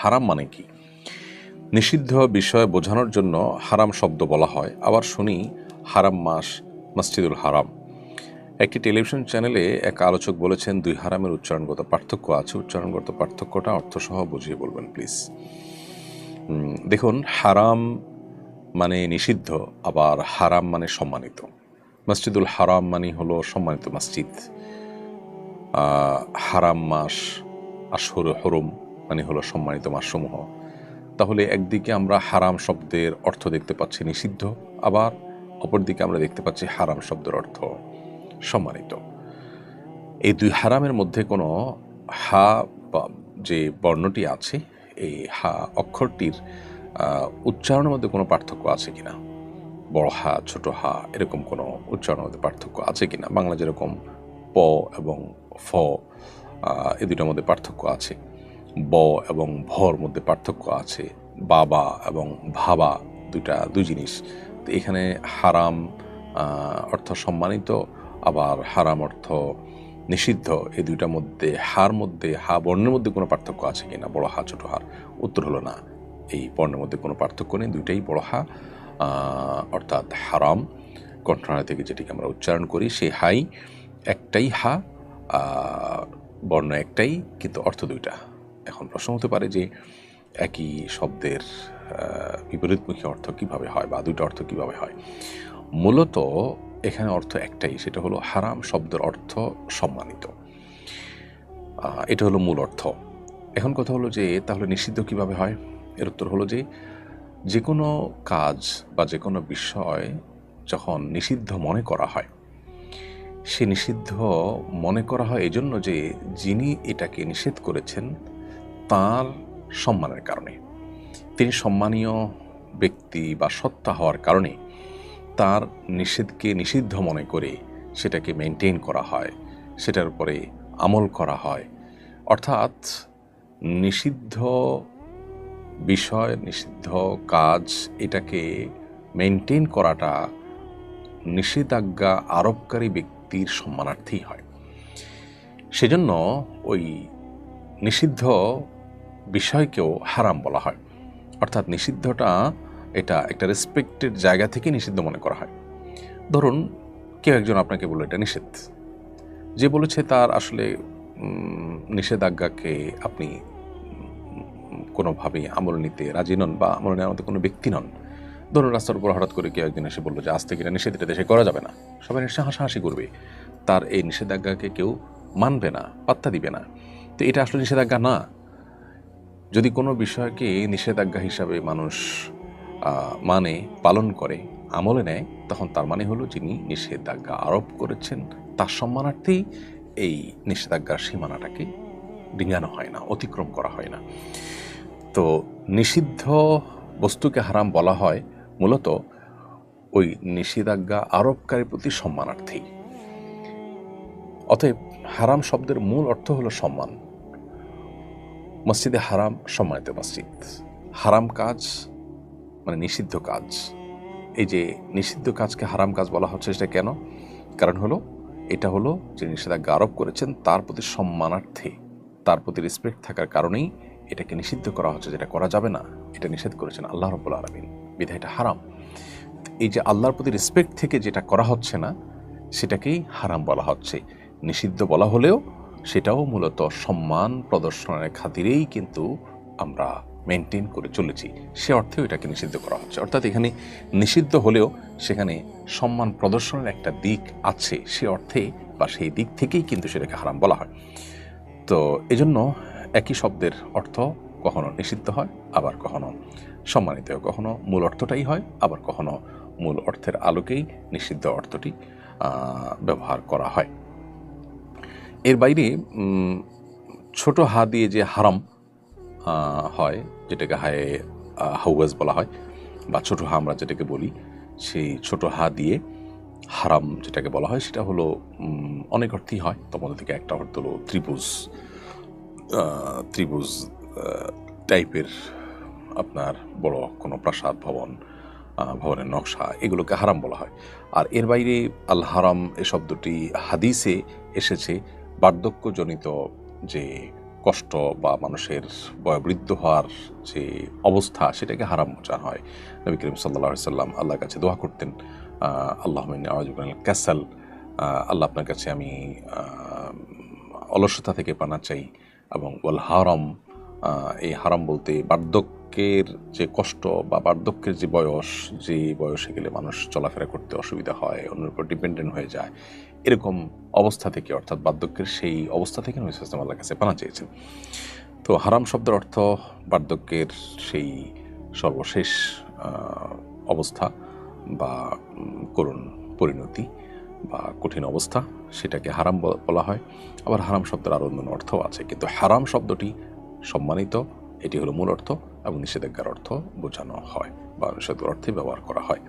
হারাম মানে কি? নিষিদ্ধ বিষয় বোঝানোর জন্য হারাম শব্দ বলা হয়। আবার শুনি হারাম মাস, মসজিদুল হারাম। একটি টেলিভিশন চ্যানেলে এক আলোচক বলেছেন, দুই হারামের উচ্চারণগত পার্থক্য আছে। উচ্চারণগত পার্থক্যটা অর্থসহ বুঝিয়ে বলবেন প্লিজ। দেখুন, হারাম মানে নিষিদ্ধ, আবার হারাম মানে সম্মানিত। মসজিদুল হারাম মানে হলো সম্মানিত মসজিদ। হারাম মাস, আশহুর হুরুম মানে হলো সম্মানিত মাসসমূহ। তাহলে একদিকে আমরা হারাম শব্দের অর্থ দেখতে পাচ্ছি নিষিদ্ধ, আবার অপরদিকে আমরা দেখতে পাচ্ছি হারাম শব্দের অর্থ সম্মানিত। এই দুই হারামের মধ্যে কোনো হা বা যে বর্ণটি আছে, এই হা অক্ষরটির উচ্চারণের মধ্যে কোনো পার্থক্য আছে কিনা, বড় হা ছোট হা এরকম কোনো উচ্চারণের মধ্যে পার্থক্য আছে কিনা। বাংলা যেরকম প এবং ফ, এই দুটার মধ্যে পার্থক্য আছে। ব এবং ভর মধ্যে পার্থক্য আছে। বাবা এবং ভাবা দুই জিনিস। তো এখানে হারাম অর্থ সম্মানিত, আবার হারাম অর্থ নিষিদ্ধ। এই দুইটার মধ্যে হা বর্ণের মধ্যে কোনো পার্থক্য আছে কিনা, বড় হা ছোট হার? উত্তর হলো না, এই বর্ণের মধ্যে কোনো পার্থক্য নেই, দুইটাই বড় হা, অর্থাৎ হারাম কণ্ঠনালী থেকে যেটিকে আমরা উচ্চারণ করি সেই হাই একটাই হা, বর্ণ একটাই, কিন্তু অর্থ দুইটা। এখন প্রশ্ন হতে পারে যে একই শব্দের বিপরীতমুখী অর্থ কিভাবে হয়, বা দুইটা অর্থ কিভাবে হয়? মূলত এখানে অর্থ একটাই, সেটা হলো হারাম শব্দের অর্থ সম্মানিত। এটা হলো মূল অর্থ। এখন কথা হলো যে তাহলে নিষিদ্ধ কিভাবে হয়? এর উত্তর হলো যে কোনো কাজ বা যে কোনো বিষয় যখন নিষিদ্ধ মনে করা হয়, সে নিষিদ্ধ মনে করা হয় এজন্য যে যিনি এটাকে নিষেধ করেছেন তার সম্মানের কারণে। তিনি সম্মানীয় ব্যক্তি বা সত্তা হওয়ার কারণে তার নিষেধকে নিষিদ্ধ মনে করে সেটাকে মেনটেন করা হয়, সেটার উপরে আমল করা হয়। অর্থাৎ নিষিদ্ধ বিষয়, নিষিদ্ধ কাজ, এটাকে মেনটেন করাটা নিষেধাজ্ঞা আরোপকারী ব্যক্তির সম্মানার্থেই হয়। সেজন্য ওই নিষিদ্ধ বিষয়কেও হারাম বলা হয়। অর্থাৎ নিষিদ্ধটা এটা একটা রেসপেক্টেড জায়গা থেকে নিষিদ্ধ মনে করা হয়। ধরুন কেউ একজন আপনাকে বলল এটা নিষেধ, যে বলেছে তার আসলে নিষেধাজ্ঞাকে আপনি কোনোভাবেই আমল নিতে রাজি নন, বা আমল নেওয়ার মতো কোনো ব্যক্তি নন। ধরুন রাস্তার উপর হঠাৎ করে কেউ একজন এসে বললো যে আজ থেকে এটা নিষেধ, এটা দেশে করা যাবে না, সবাই নিশ্চয় হাসাহাসি করবে, তার এই নিষেধাজ্ঞাকে কেউ মানবে না, পাত্তা দিবে না। তো এটা আসলে নিষেধাজ্ঞা না। যদি কোনো বিষয়কে নিষেধাজ্ঞা হিসাবে মানুষ মানে, পালন করে, আমলে নেয়, তখন তার মানে হলো যিনি নিষেধাজ্ঞা আরোপ করেছেন তার সম্মানার্থেই এই নিষেধাজ্ঞার সীমানাটাকে ডিঙানো হয় না, অতিক্রম করা হয় না। তো নিষিদ্ধ বস্তুকে হারাম বলা হয় মূলত ওই নিষেধাজ্ঞা আরোপকারীর প্রতি সম্মানার্থেই। অতএব হারাম শব্দের মূল অর্থ হলো সম্মান। মসজিদে হারাম সম্মানিত মসজিদ। হারাম কাজ মানে নিষিদ্ধ কাজ। এই যে নিষিদ্ধ কাজকে হারাম কাজ বলা হচ্ছে, সেটা কেন? কারণ হলো এটা হলো যে নিষেধাজ্ঞা আরোপ করেছেন তার প্রতি সম্মানার্থে, তার প্রতি রেসপেক্ট থাকার কারণেই এটাকে নিষিদ্ধ করা হচ্ছে, যেটা করা যাবে না, এটা নিষেধ করেছেন আল্লাহ রাব্বুল আলামিন, বিধায় এটা হারাম। এই যে আল্লাহর প্রতি রেসপেক্ট থেকে যেটা করা হচ্ছে না, সেটাকেই হারাম বলা হচ্ছে। নিষিদ্ধ বলা হলেও সেটাও মূলত সম্মান প্রদর্শনের খাতিরেই কিন্তু আমরা মেনটেন করে চলেছি, সে অর্থেও এটাকে নিষিদ্ধ করা হচ্ছে। অর্থাৎ এখানে নিষিদ্ধ হলেও সেখানে সম্মান প্রদর্শনের একটা দিক আছে, সে অর্থে বা সেই দিক থেকেই কিন্তু সেটাকে হারাম বলা হয়। তো এজন্য একই শব্দের অর্থ কখনো নিষিদ্ধ হয়, আবার কখনো সম্মানিত হয়, কখনো মূল অর্থটাই হয়, আবার কখনো মূল অর্থের আলোকেই নিষিদ্ধ অর্থটি ব্যবহার করা হয়। এর বাইরে ছোট হা দিয়ে যে হারাম হয়, যেটাকে হাওয়াজ বলা হয়, বা ছোট হা আমরা যেটাকে বলি, সেই ছোট হা দিয়ে হারাম যেটাকে বলা হয় সেটা হলো অনেক অর্থই হয়। তোমাদের থেকে একটা অর্থ হলো ত্রিভুজ টাইপের আপনার বড় কোনো প্রাসাদ, ভবনের নকশা, এগুলোকে হারাম বলা হয়। আর এর বাইরে আল হারাম এ শব্দটি হাদিসে এসেছে বার্ধক্যজনিত যে কষ্ট বা মানুষের বয়োবৃদ্ধ হওয়ার যে অবস্থা সেটাকে হারাম বোঝানো হয়। নবী করিম সাল্লাল্লাহু আলাইহি ওয়াসাল্লাম আল্লাহর কাছে দোয়া করতেন, আল্লাহুম্মা ইন্নী আউযু বিকা মিনাল কাসাল, আল্লাহ আপনার কাছে আমি অলসতা থেকে পানা চাই, এবং ওয়াল হারাম, এই হারাম বলতে বার্ধক্যের যে কষ্ট বা বার্ধক্যের যে বয়স, যে বয়সে গেলে মানুষ চলাফেরা করতে অসুবিধা হয়, অন্যের উপর ডিপেন্ডেন্ট হয়ে যায়, এরকম অবস্থা থেকে, অর্থাৎ বার্ধক্যের সেই অবস্থা থেকে নবী সাল্লাল্লাহু আলাইহি ওয়াসাল্লাম আল্লাহর কাছে পানা চেয়েছেন। তো হারাম শব্দের অর্থ বার্ধক্যের সেই সর্বশেষ অবস্থা বা করুণ পরিণতি বা কঠিন অবস্থা, সেটাকে হারাম বলা হয়। আবার হারাম শব্দের আরও অন্যান্য অর্থও আছে, কিন্তু হারাম শব্দটি সম্মানিত, এটি হলো মূল অর্থ, এবং নিষেধাজ্ঞার অর্থ বোঝানো হয় বা নিষেধাজ্ঞার অর্থে ব্যবহার করা হয়।